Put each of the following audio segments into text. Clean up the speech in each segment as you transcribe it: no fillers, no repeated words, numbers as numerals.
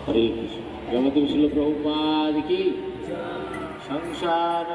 हरे कृष्ण। जगत श्रील प्रभुपाद की संसार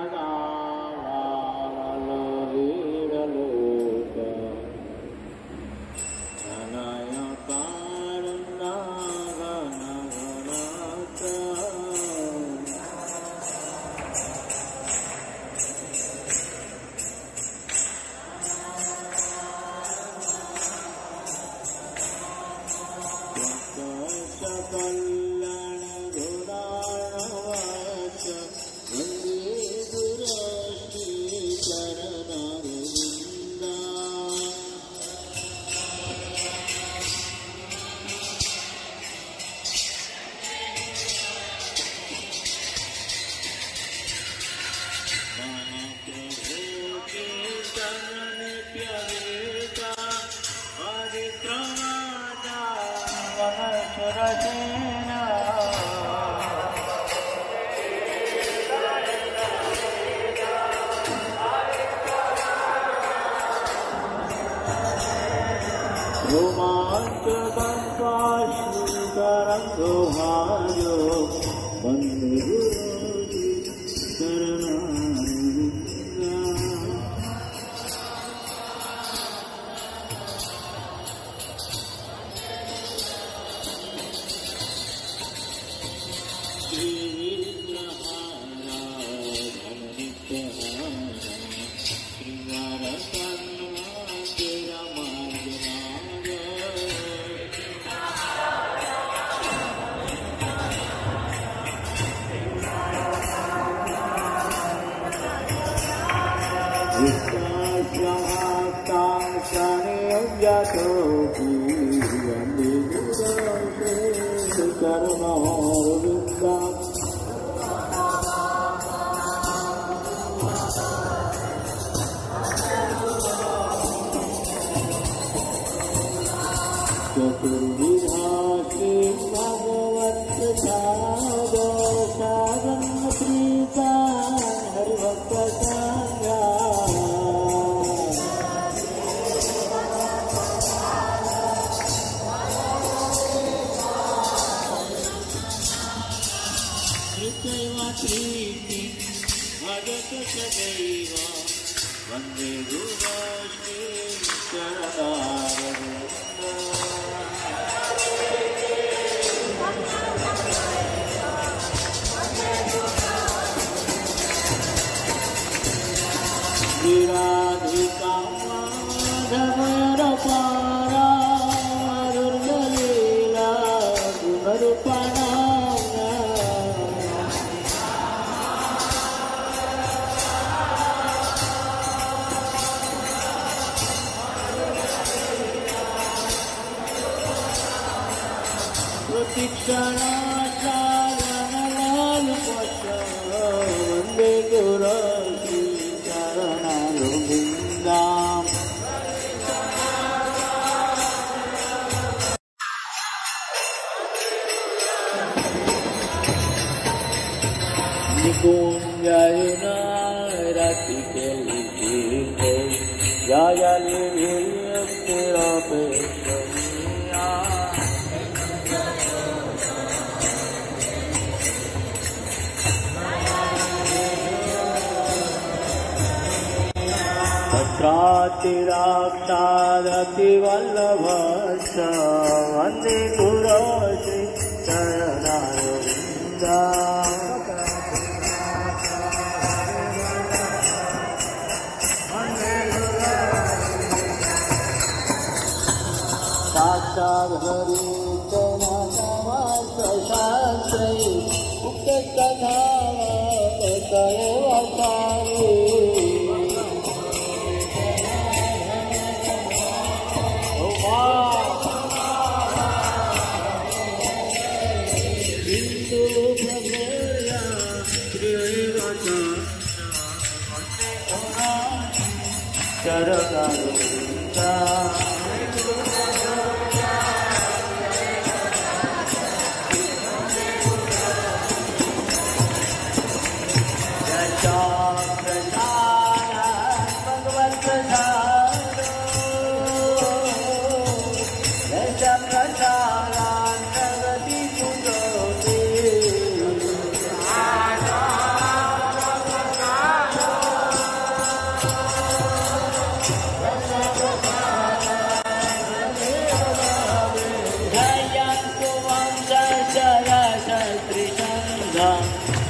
Dhayantu Vamsa Sarasa Trisanga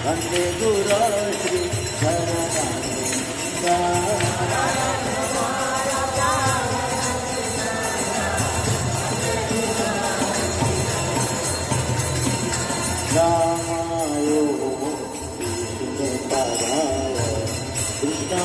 Vande Guru Sri Sarananda Ramayo Krishna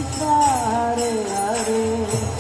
Prasaya Kale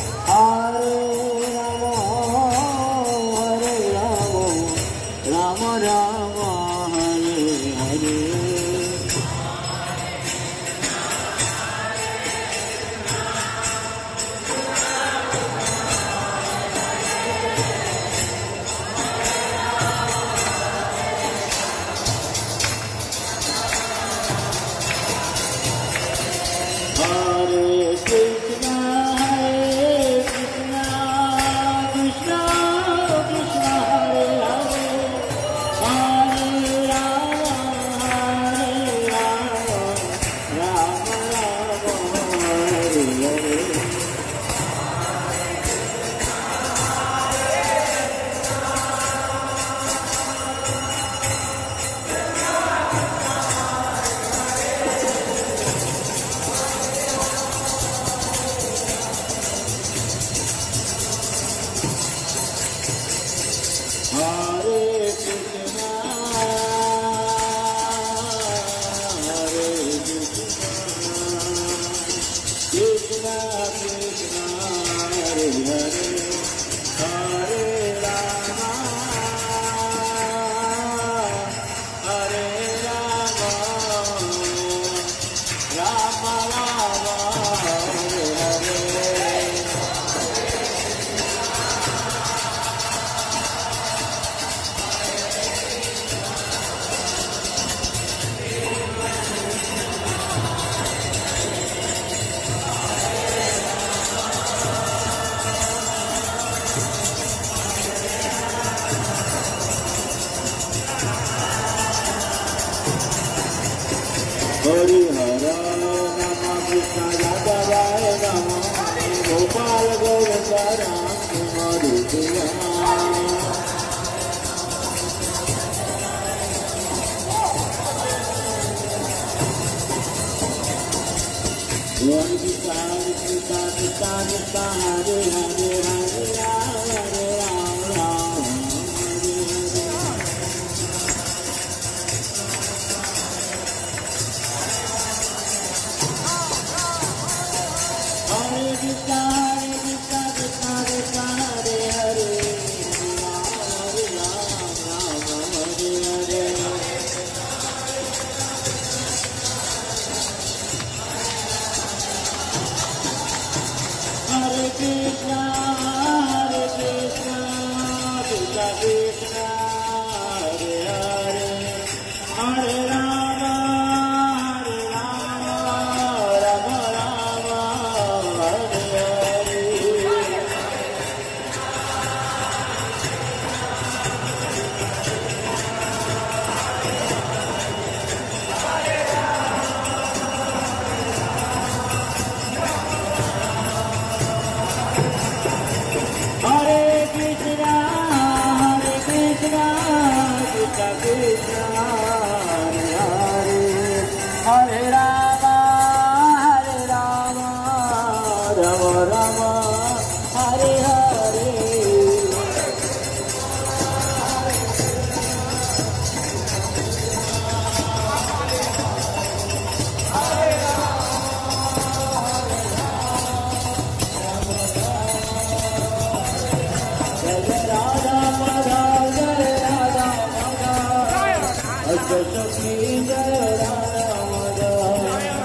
Gopal Govind Ram Madhusudan Hare Krishna, Hare Krishna, Krishna Krishna, Hare Hare, Hare Rama, Hare Rama, Rama Hare Krishna, Hare Krishna, Krishna Krishna, Hare Hare, Hare Rama, Rama Hare Hare. Hare Krishna, Krishna Krishna, Hare Hare, Hare Rama, Rama Rama, Hare Hare. Hare Krishna, Krishna Krishna, Hare Hare, Hare Rama, Rama Rama, Hare Hare. Jai Radha Madhav, Jai Radha Madhav, Ashta Shakti, Jai Radha Madhav.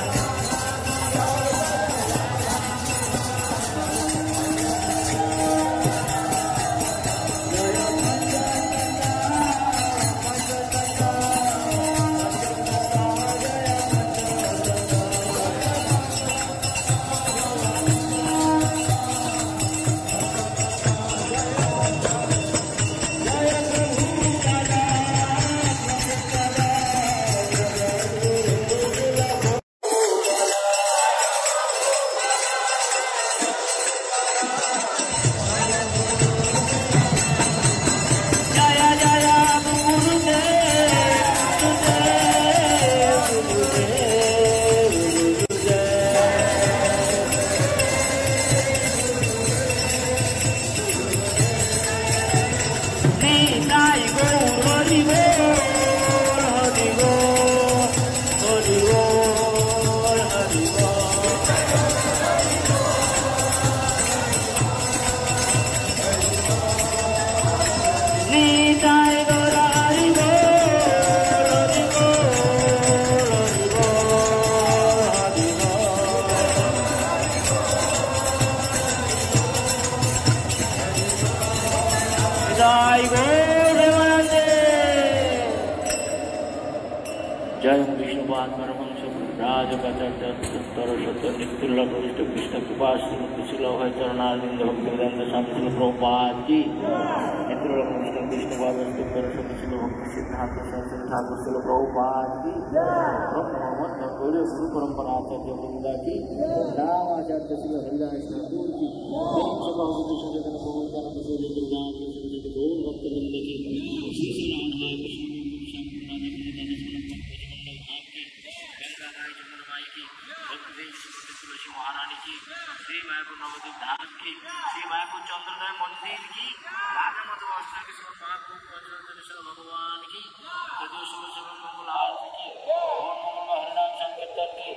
Jaya Jaya Gurudev, Gurudev, Gurudev. Nitai Gaur Hari Bol, Hari Bol, Hari Bol, Hari Bol. Nitai Gaur Hari Bol, Hari Bol, Hari Bol, Hari Bol. Jai Gaur Devande. Jai Vishnu Pad Paramahamsa Rajagatarta Tarasata Nitya Krishna Krishna Kupasti Sila Bhai Charanarvinda Bhaktivedanta Swami Srila Prabhupada Ki Nitya Krishna Krishna Kupasti Tarasata Sila Bhakti Siddhanta Saraswati Thakur Srila Prabhupada Ki Mohammad Guru Parampara Acharya Vrinda Ki Ram Acharya Srila Haridas Thakur Ki Jai Sabha Krishna Chaitanya Prabhu Nityananda Surya Durga Ki Sri Gaur Bhaktivinoda Ki Sri Sri Radha Krishna महारानी की श्री मायापुर नवद्वीप धाम की श्री मायापुर चंद्रोदय मंदिर की राधा माधव अष्टमी के महाप्रभु भगवान की मंगल आरती की और मंगल हरिनाम संकीर्तन की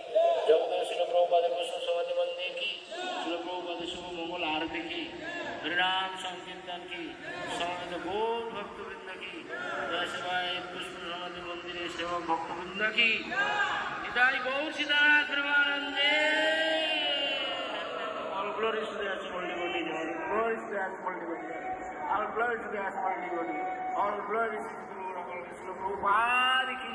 जगदेव श्री प्रभुपाद कृष्ण समाधि मंदिर की श्री प्रभुपाद शुभ मंगल आरती की हरिनाम संकीर्तन की समस्त गौर भक्तवृंद की जय शिवाय कृष्ण समाधि मंदिर सेवक भक्तवृंद की निताई गौर सीतानाथ प्रेमानंदे. All glories to the Assembled Devotee, all glories to the Assembled Devotee, all glories to the Assembled Devotee, all glories to the Lord of all Krishna Prabhupada ki.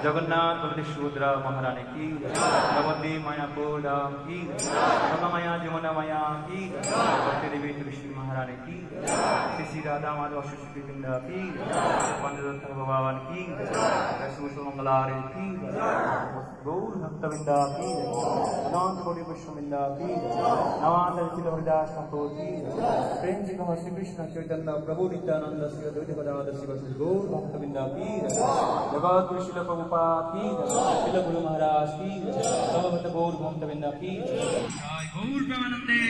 Jagannath Baldev महारानी की नवदी मायापुर धाम की माया जमुना माया की भक्ति देवी तुलसी महारानी की Shri Radha Madhava Shri Pinda ki, Pandita Bhagavan ki, Rasuso Mangalare ki, Gaur Bhakta Vinda ki, Anand Kodi Vishwaminda ki, Navanda Chila Hridas Thakur ki, Prem Ji Kama Shri Krishna Chaitanya Prabhu Nityananda Sri Advaita Gadadhar Sri Gaur Bhakta Vinda ki, Jagat Guru Srila Prabhupada ki, Srila Guru Maharaj ki, Samavata Gaur Bhakta Vinda ki, Jai Gaur Premanande.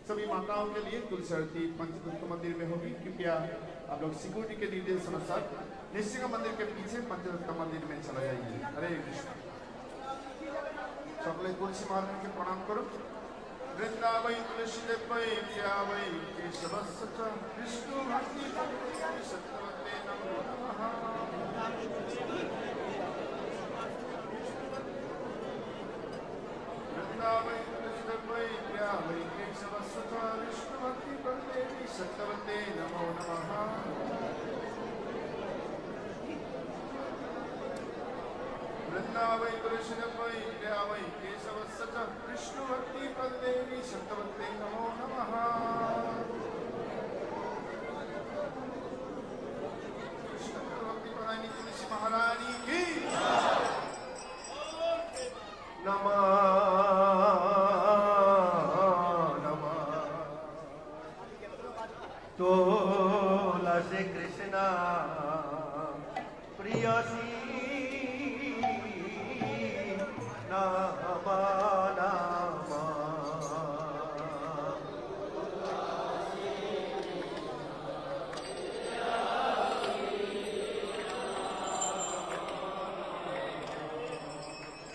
सभी माताओं के लिए तुलसी आरती पंचतत्व मंदिर में होगी। कृपया आप लोग सिक्योरिटी के निर्देश अनुसार निश्चित मंदिर के पीछे पंचतत्व मंदिर में चला जाइए। हरे कृष्ण। सकले तुलसी महाराज के प्रणाम करो। वृंदावै तुलसी देवै प्यावै केशवस्य विष्णु भक्ति सत्यवते नमो नमः। वृंदावै तुलसी देवै प्यावै केशवस्य विष्णु भक्ति प्रदेवी सत्यवते नमो नमः। वृंदावै तुलसी देवै प्यावै केशवस्य विष्णु भक्ति प्रदेवी सत्यवते नमो नमः। कृष्ण भक्ति प्रदायिनी तुलसी महारानी की नमः नमः। तुलसी कृष्ण प्रियसी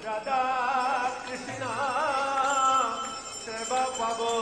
राधा कृष्ण सेवा पाबो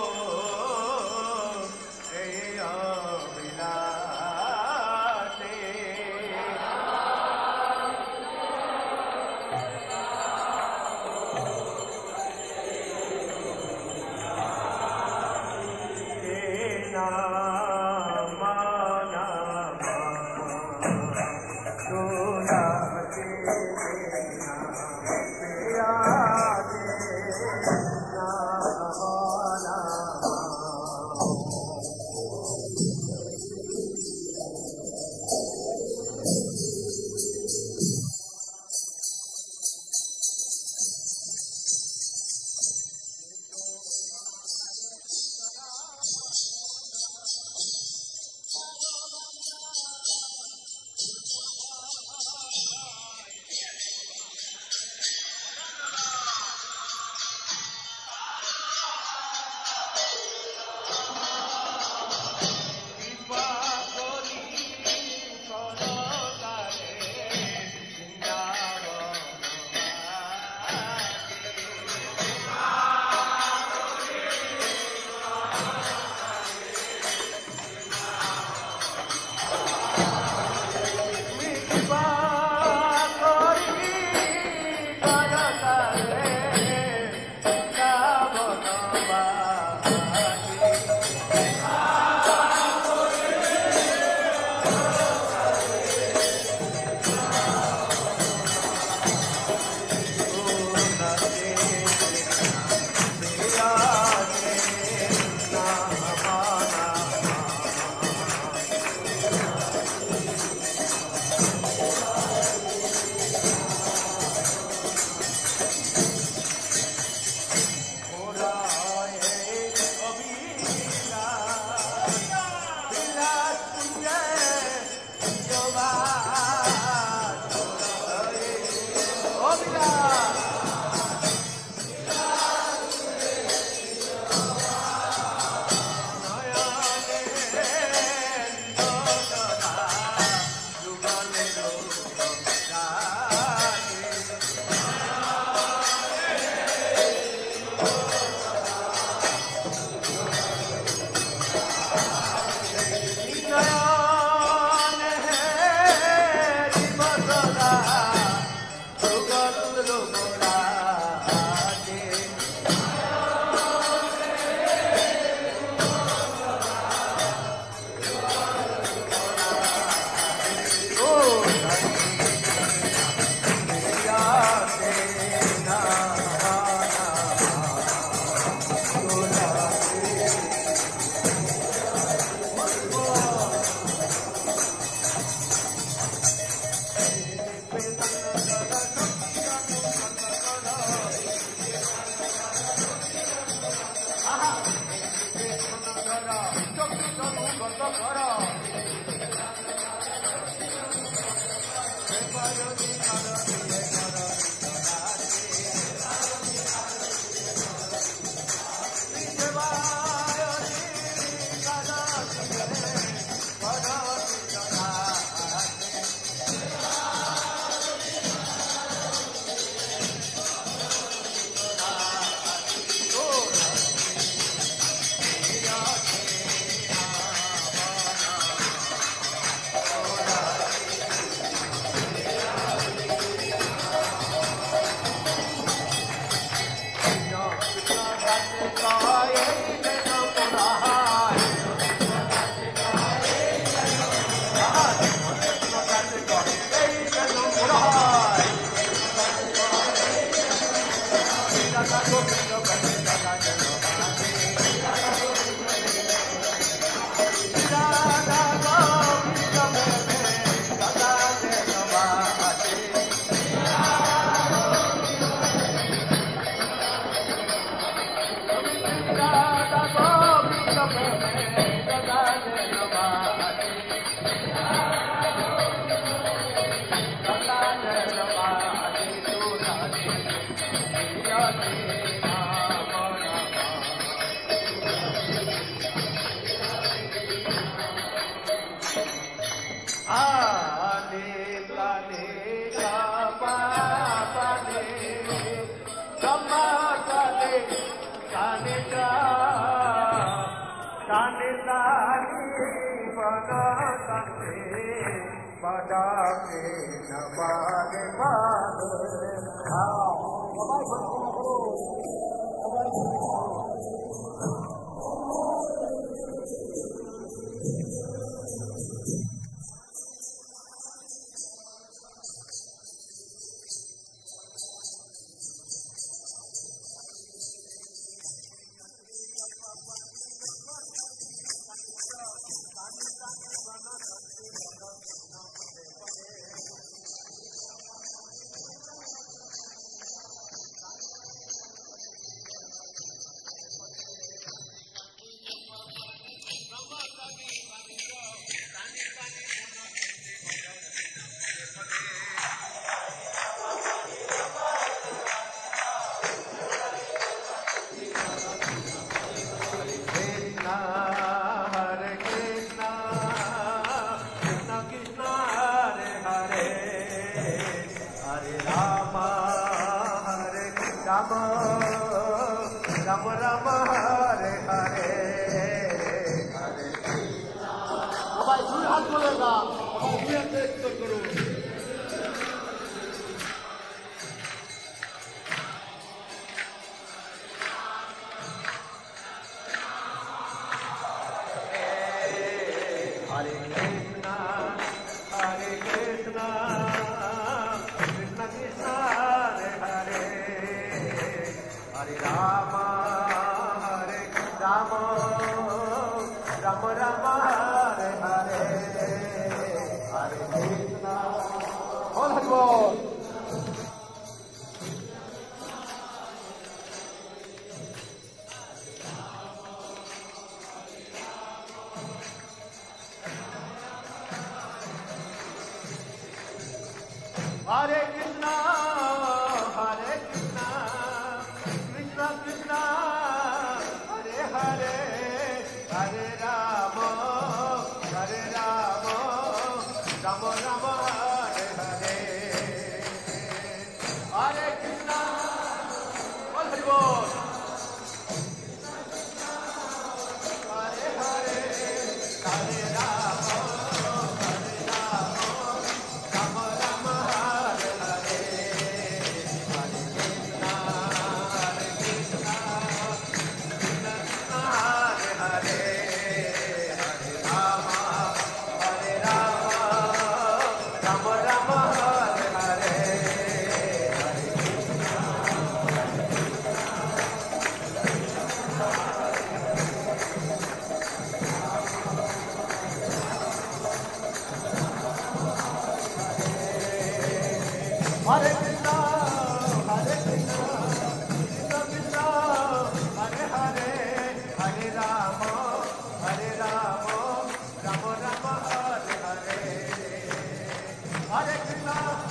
Hare Krishna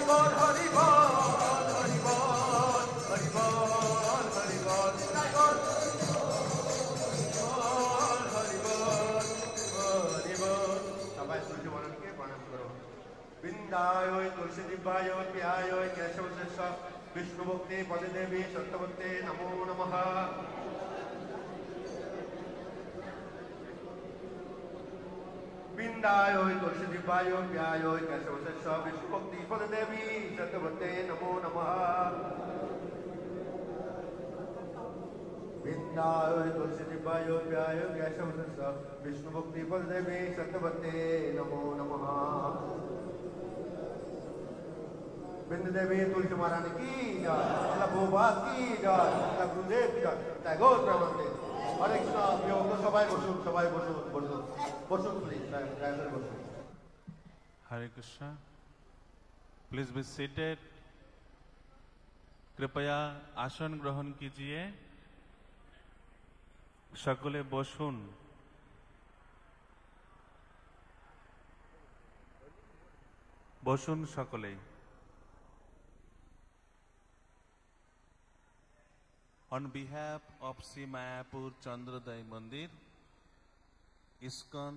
Bol, Hari Bol, Hari Bol, Hari Bol, Hari Bol, Hari Bol, Hari Bol, Hari Bol. সবাই তুলসী বরণকে প্রণাম করো। বৃন্দায় তুলসী দিব্যায় প্রিয়ায় কেশবশেষ বিষ্ণু ভক্তি পদে দেবী সত্যভক্তে নমো নমঃ। বৃন্দায় তুলসী দিব্যায় প্রিয়ায় কেশবশেষ বিষ্ণু ভক্তি পদে দেবী সত্যভক্তে নমো নমঃ। বৃন্দায় তুলসী দিব্যায় প্রিয়ায় কেশবশেষ বিষ্ণু ভক্তি পদে দেবী সত্যভক্তে নমো নমঃ। बिंदु देवी तुलसी महारानी की जय, अल्लाह भोपा की जय, अल्लाह गुरुदेव की जय, जय गौर प्रेमानंदे। हरे कृष्ण प्रिय भक्त सबाई बसुन प्लीज जय बसुन। Hare Krishna. Please be seated. कृपया आसन ग्रहण कीजिए। सकले बसुन। बसुन सकले। On behalf of Sri Mayapur Chandrodaya Mandir, ISKCON,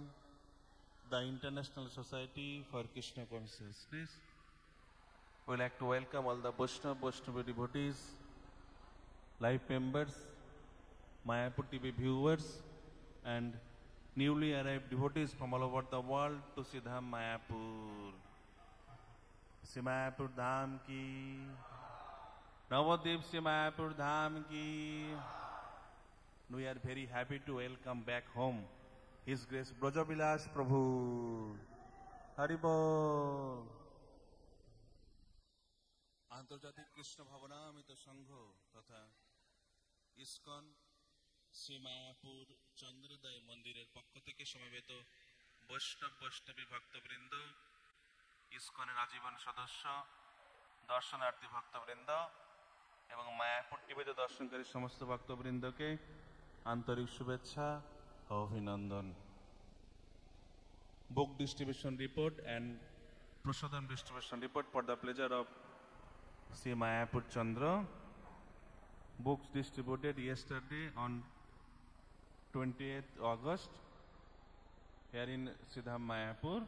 the International Society for Krishna Consciousness, we would like to welcome all the Vaishnava devotees, live members, Mayapur TV viewers, and newly arrived devotees from all over the world to Siddham Mayapur. Sri Mayapur Dham ki Navadip Sri Mayapur Dham ki. We are very happy to welcome back home His Grace Brajabilas Prabhu. Haribol. আন্তর্জাতিক কৃষ্ণ ভাবনামৃত সংঘ তথা ISKCON Shri Mayapur চন্দ্রোদয় মন্দিরের পক্ষ থেকে সমবেত বৈষ্ণবী ভক্তবৃন্দ, ইসকনের আজীবন সদস্য, দর্শনার্থী ভক্তবৃন্দ এবং মায়াপুর টিভিতে দর্শনকারী সমস্ত ভক্তবৃন্দকে আন্তরিক শুভেচ্ছা ও অভিনন্দন। Book distribution report and Prasadam distribution report for the pleasure of Sri Mayapur Chandra. Books distributed yesterday on 28th August here in Siddham Mayapur.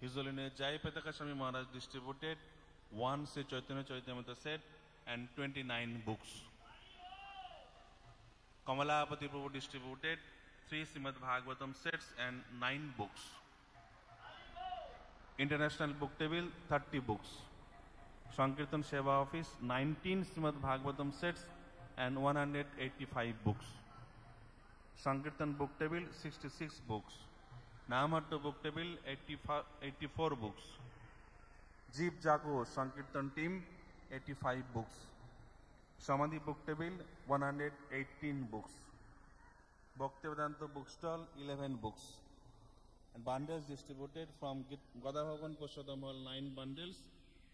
His Holiness Jai Pataka Swami Maharaj distributed 1 Sri Chaitanya Charitamrita set and 29 books. Kamalapati Prabhu distributed 3 Srimad Bhagavatam sets and 9 books. International Book Table 30 books. Sankirtan Seva Office 19 Srimad Bhagavatam sets and 185 books. Sankirtan Book Table 66 books. Namahatma Book Table 84 books. Jeep Jago Sankirtan Team 85 books. Samadhi Book Table 118 books. Bhaktivedanta Bookstall 11 books. And bundles distributed from Gada Bhavan Prasadam Hall 9 bundles.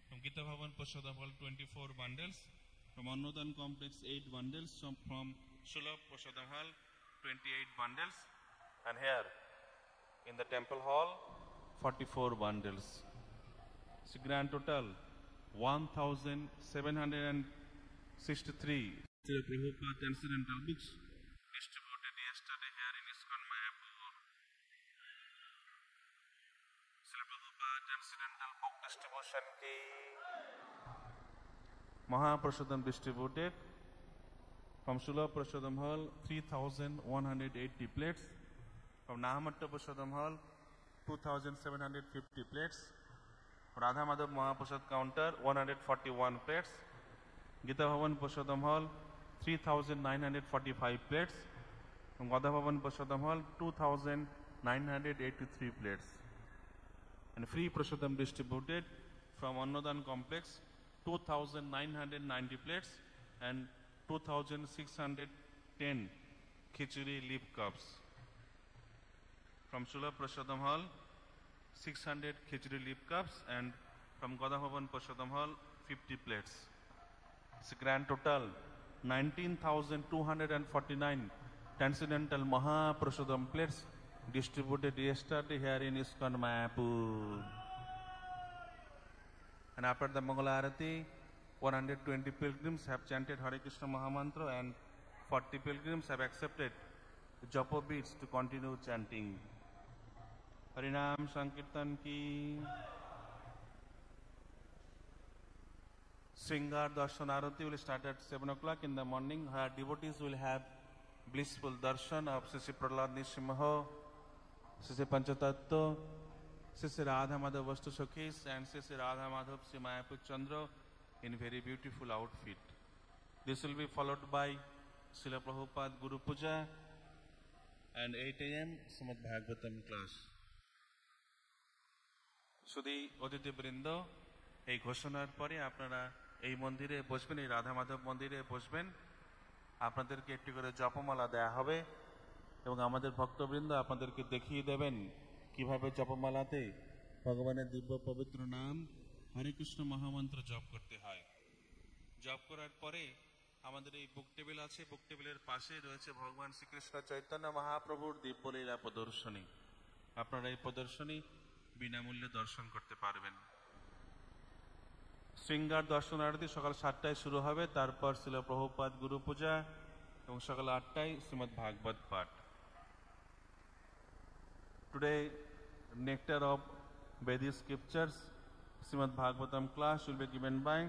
From Gita Bhavan Prasadam Hall 24 bundles. From Annodan Complex 8 bundles. From Sulabh Prasadam Hall 28 bundles. And here in the temple hall 44 bundles. It's a grand total 1,763 Prabhupada transcendental books distributed yesterday here in ISKCON Mayapur. Srila Prabhupada transcendental book distribution ki Mahaprasadam distributed from Sulabh Prasadam Hall 3,180 plates. From Nahamatta Prasadam Hall 2,750 plates. Radha Madhav Mahaprasad counter 141 plates. Gita Bhavan Prasadam Hall 3,945 plates. From Gada Bhavan Prasadam Hall 2,983 plates. And free Prasadam distributed from Annodan Complex 2,990 plates and 2,610 Khichuri leaf cups. From Sulabh Prasadam Hall 600 Khichuri leaf cups and from Gada Bhavan Prasadam Hall 50 plates. It's a grand total 19,249 transcendental Mahaprasadam plates distributed yesterday here in ISKCON Mayapur. And after the Mangala Arati, 120 pilgrims have chanted Hare Krishna Mahamantra and 40 pilgrims have accepted Japa beads to continue chanting. Harinam Sankirtan ki. Sringar Darshan Arati will start at 7 o'clock in the morning, where devotees will have blissful darshan of Sri Prahlad Nrsimha, Sri Panchatattva, Sri Radha Madhav Vastu Sakhis and Sri Radha Madhav Sri Mayapur Chandra in very beautiful outfit. This will be followed by Srila Prabhupada Guru Puja and 8 a.m. Srimad Bhagavatam class. শুধু অতিথিবৃন্দ, এই ঘোষণার পরে আপনারা এই মন্দিরে বসবেন, এই রাধা মাধব মন্দিরে বসবেন। আপনাদেরকে একটি করে জপমালা দেয়া হবে এবং আমাদের ভক্তবৃন্দ আপনাদেরকে দেখিয়ে দেবেন কিভাবে জপমালাতে ভগবানের দিব্য পবিত্র নাম হরে কৃষ্ণ মহামন্ত্র জপ করতে হয়। জপ করার পরে আমাদের এই বুক টেবিল আছে, বুক টেবিলের পাশে রয়েছে ভগবান শ্রীকৃষ্ণ চৈতন্য মহাপ্রভুর দিব্যলীলা প্রদর্শনী। আপনারা এই প্রদর্শনী বিনামূল্যে দর্শন করতে পারবেন। শৃঙ্গার দর্শন আরতি সকাল 7টায় শুরু হবে, তারপর ছিল প্রভুপাদ গুরু পূজা এবং সকাল 8টায় শ্রীমদ্ ভাগবত পাঠ। Today nectar of Vedic scriptures, Srimad Bhagavatam class will be given by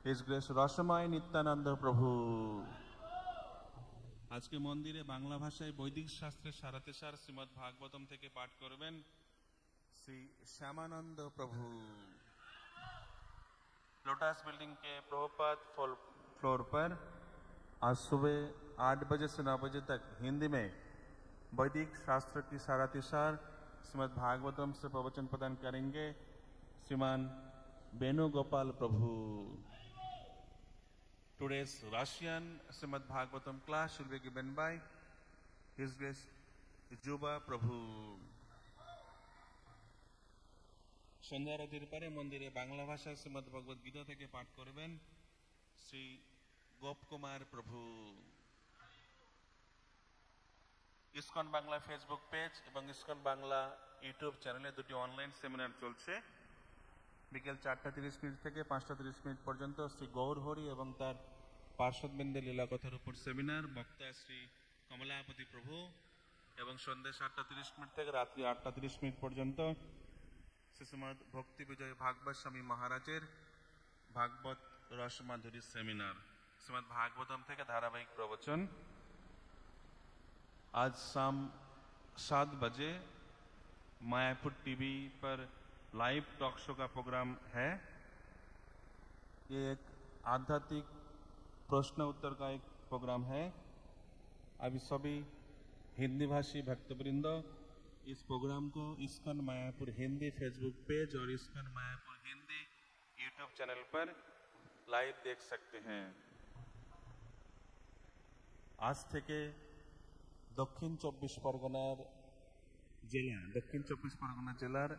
His Grace Rasamai Nityananda Prabhu. আজকে মন্দিরে বাংলা ভাষায় বৈদিক শাস্ত্রের সারাতেসার শ্রীমদ্ ভাগবতম থেকে পাঠ করবেন श्री श्यामानंद प्रभु। लोटस बिल्डिंग के प्रभुपाद फ्लोर पर आज सुबह 8 बजे से 9 बजे तक हिंदी में वैदिक शास्त्र की सारातिसार श्रीमद् भागवतम से प्रवचन प्रदान करेंगे श्रीमान वेणुगोपाल प्रभु। Today's Russian Srimad Bhagavatam class will be given by His Grace Juba Prabhu. সন্ধ্যা আরতির পরে মন্দিরে বাংলা ভাষায় শ্রীমদ্ ভগবদ গীতা থেকে পাঠ করবেন শ্রী গোপ কুমার প্রভু। ইসকন বাংলা ফেসবুক পেজ এবং ইসকন বাংলা ইউটিউব চ্যানেলে দুটি অনলাইন সেমিনার চলছে। বিকেল 4:30 থেকে 5:30 পর্যন্ত শ্রী গৌর হরি এবং তার পার্শ্বদবৃন্দের লীলাকথার উপর সেমিনার, বক্তা শ্রী কমলাপতি প্রভু। এবং সন্ধ্যে 7:30 থেকে রাত্রি 8:30 পর্যন্ত শ্রীমদ ভক্তি বিজয় ভাগবত স্বামী মহারাজের ভাগবত रसमाधुरी सेमिनार श्रीमद् भागवतम থেকে ধারাবাহিক प्रवचन। आज शाम 7 बजे मायापुर टीवी पर लाइव टॉक शो का प्रोग्राम है। ये एक आध्यात्मिक प्रश्न उत्तर का एक प्रोग्राम है। अभी सभी हिंदी भाषी भक्तवृंद इस प्रोग्राम को ISKCON Mayapur Hindi Facebook page और ISKCON Mayapur Hindi YouTube channel पर लाइव देख सकते हैं। आज থেকে দক্ষিণ 24 পরগনার জেলার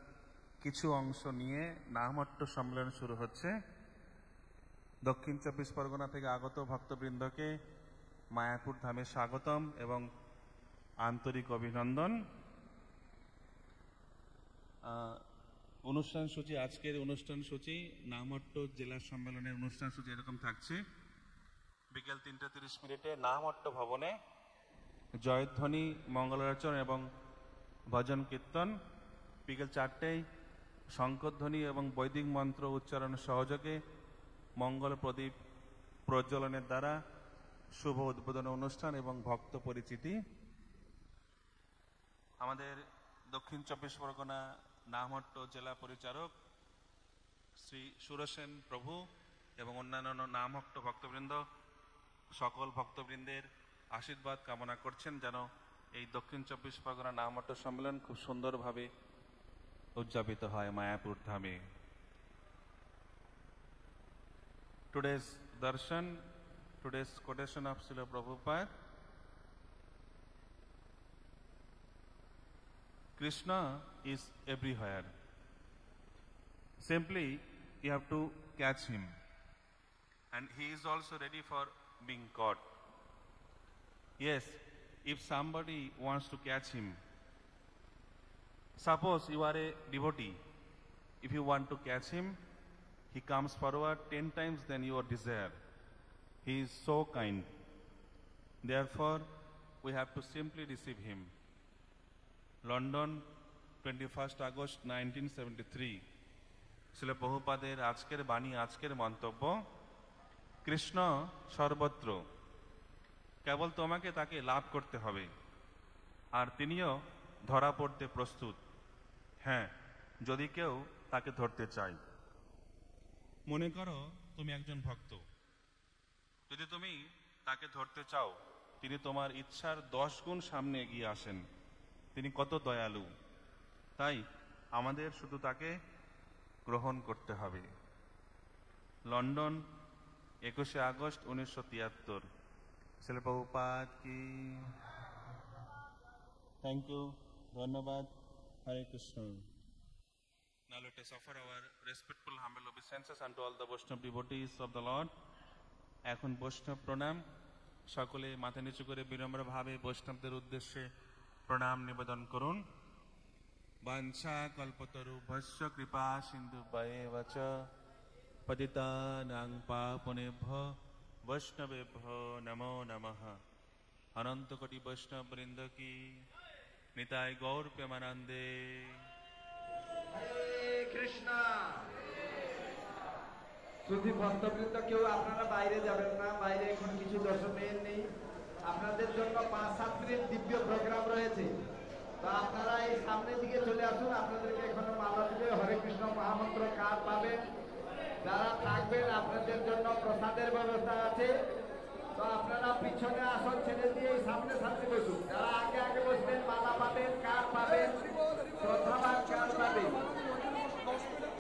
কিছু অংশ নিয়ে নামহট্ট সম্মেলন শুরু হচ্ছে। দক্ষিণ 24 পরগনা থেকে আগত ভক্তবৃন্দকে মায়াপুর ধামে স্বাগতম এবং আন্তরিক অভিনন্দন। অনুষ্ঠান সূচি, আজকের অনুষ্ঠান সূচি নামহট্ট জেলা সম্মেলনের অনুষ্ঠান সূচি এরকম থাকছে। বিকেল 3:30 নামহট্ট ভবনে জয়ধ্বনি, মঙ্গলাচরণ এবং ভজন কীর্তন। বিকেল 4টায় শঙ্করধ্বনি এবং বৈদিক মন্ত্র উচ্চারণ সহযোগে মঙ্গল প্রদীপ প্রজ্বলনের দ্বারা শুভ উদ্বোধন অনুষ্ঠান এবং ভক্ত পরিচিতি। আমাদের দক্ষিণ 24 পরগনা নামহট্ট জেলা পরিচারক শ্রী সুরসেন প্রভু এবং অন্যান্য নামহট্ট ভক্তবৃন্দ সকল ভক্তবৃন্দের আশীর্বাদ কামনা করছেন যেন এই দক্ষিণ 24 পরগনা নামহট্ট সম্মেলন খুব সুন্দরভাবে উদযাপিত হয় মায়াপুর ধামে। টুডেজ দর্শন, today's quotation of Srila Prabhupada. Krishna is everywhere. Simply, you have to catch him. And he is also ready for being caught. Yes, if somebody wants to catch him, suppose you are a devotee, if you want to catch him, He comes forward 10 times than your desire. He is so kind. Therefore, we have to simply receive him. London, 21st August 1973. Srila প্রভুপাদের আজকের বাণী, আজকের মন্তব্য, কৃষ্ণ সর্বত্র, কেবল তোমাকে তাকে লাভ করতে হবে, আর তিনিও ধরা পড়তে প্রস্তুত। হ্যাঁ, যদি কেউ তাকে ধরতে চায়। মনে করো তুমি একজন ভক্ত, যদি তুমি তাকে ধরতে চাও, তিনি তোমার ইচ্ছার 10 গুণ সামনে এগিয়ে আসেন। তিনি কত দয়ালু, তাই আমাদের শুধু তাকে গ্রহণ করতে হবে। লন্ডন, 21শে আগস্ট 1973। শ্রীল প্রভুপাদ কি। থ্যাংক ইউ, ধন্যবাদ। হরে Krishna. Now let us offer our respectful humble obeisances unto all the Vaishnava devotees of the Lord. এখন বৈষ্ণব প্রণাম। সকলে মাথা নিচু করে বিনম্রভাবে বৈষ্ণবদের উদ্দেশ্যে প্রণাম নিবেদন করুন। বাঞ্ছা কল্পতরুভ্যশ্চ কৃপা সিন্ধুভ্যেব চ পতিতানাং পাবনেভ্যো বৈষ্ণবেভ্যো নমো নমঃ। অনন্ত কোটি বৈষ্ণব বৃন্দ কি নিতাই গৌর প্রেমানন্দে। কৃষ্ণ। শ্রুতি ভক্তবৃন্দ, কেউ আপনারা বাইরে যাবেন না, বাইরে এখন কিছু দর্শনীয় নেই। আপনাদের জন্য 5-7 মিনিট দিব্য প্রোগ্রাম রয়েছে, তো আপনারা এই সামনের দিকে চলে আসুন। আপনাদেরকে এখানে মালা দিবে, হরে কৃষ্ণ মহামন্ত্র কার্ড পাবেন। যারা থাকবেন আপনাদের জন্য প্রসাদের ব্যবস্থা আছে, তো আপনারা পিছনে আসন ছেড়ে দিয়ে সামনে সামনে বসুন। যারা আগে আগে বসবেন মালা পাবেন, কার্ড পাবেন, শ্রদ্ধাবান কার্ড পাবেন।